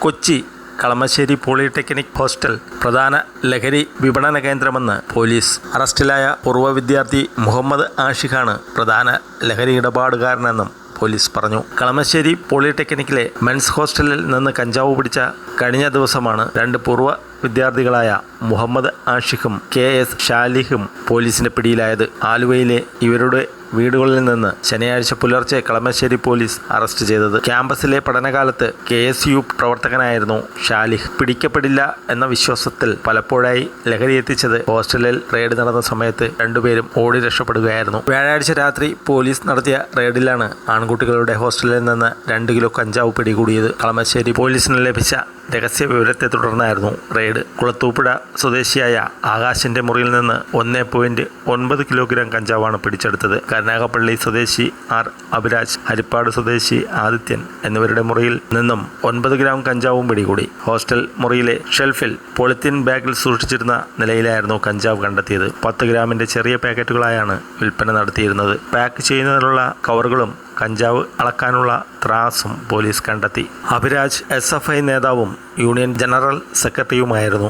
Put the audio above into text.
Kochi Kalamassery polytechnic hostel പ്രധാന ലഹരി വിപണന കേന്ദ്രമെന്ന് പോലീസ്. അറസ്റ്റിലായ പൂർവ്വ വിദ്യാർത്ഥി മുഹമ്മദ് ആഷിഖാണ് പ്രധാന ലഹരി ഇടപാടുകാരനെന്നും പോലീസ് പറഞ്ഞു. കളമശ്ശേരി പോളിടെക്നിക്കിലെ മെൻസ് ഹോസ്റ്റലിൽ നിന്ന് കഞ്ചാവ് പിടിച്ച കഴിഞ്ഞ ദിവസമാണ് രണ്ട് പൂർവ്വ വിദ്യാർത്ഥികളായ മുഹമ്മദ് ആഷിഖും KS ഷാലിഹും പോലീസിന്റെ പിടിയിലായത്. ആലുവയിലെ ഇവരുടെ വീടുകളിൽ നിന്ന് ശനിയാഴ്ച പുലർച്ചെ കളമശ്ശേരി പോലീസ് അറസ്റ്റ് ചെയ്തത്. ക്യാമ്പസിലെ പഠനകാലത്ത് KSU പ്രവർത്തകനായിരുന്നു ഷാലിഹ്. പിടിക്കപ്പെടില്ല എന്ന വിശ്വാസത്തിൽ പലപ്പോഴായി ലഹരി എത്തിച്ചത് ഹോസ്റ്റലിൽ റെയ്ഡ് നടന്ന സമയത്ത് രണ്ടുപേരും ഓടി രക്ഷപ്പെടുകയായിരുന്നു. വ്യാഴാഴ്ച രാത്രി പോലീസ് നടത്തിയ റെയ്ഡിലാണ് ആൺകുട്ടികളുടെ ഹോസ്റ്റലിൽ നിന്ന് 2 കിലോ കഞ്ചാവ് പിടികൂടിയത്. കളമശ്ശേരി പോലീസിന് ലഭിച്ച രഹസ്യ വിവരത്തെ തുടർന്നായിരുന്നു റെയ്ഡ്. കുളത്തൂപ്പുഴ സ്വദേശിയായ ആകാശിന്റെ മുറിയിൽ നിന്ന് 1.9 കിലോഗ്രാം കഞ്ചാവാണ് പിടിച്ചെടുത്തത്. കരുനാഗപ്പള്ളി സ്വദേശി R അഭിരാജ്, ഹരിപ്പാട് സ്വദേശി ആദിത്യൻ എന്നിവരുടെ മുറിയിൽ നിന്നും 9 ഗ്രാം കഞ്ചാവും പിടികൂടി. ഹോസ്റ്റൽ മുറിയിലെ ഷെൽഫിൽ പോളിത്തീൻ ബാഗിൽ സൂക്ഷിച്ചിരുന്ന നിലയിലായിരുന്നു കഞ്ചാവ് കണ്ടെത്തിയത്. 10 ഗ്രാമിന്റെ ചെറിയ പാക്കറ്റുകളായാണ് വിൽപ്പന നടത്തിയിരുന്നത്. പാക്ക് ചെയ്യുന്നതിനുള്ള കവറുകളും കഞ്ചാവ് അളക്കാനുള്ള ത്രാസും പോലീസ് കണ്ടെത്തി. അഭിരാജ് SFI നേതാവും യൂണിയൻ ജനറൽ സെക്രട്ടറിയുമായിരുന്നു.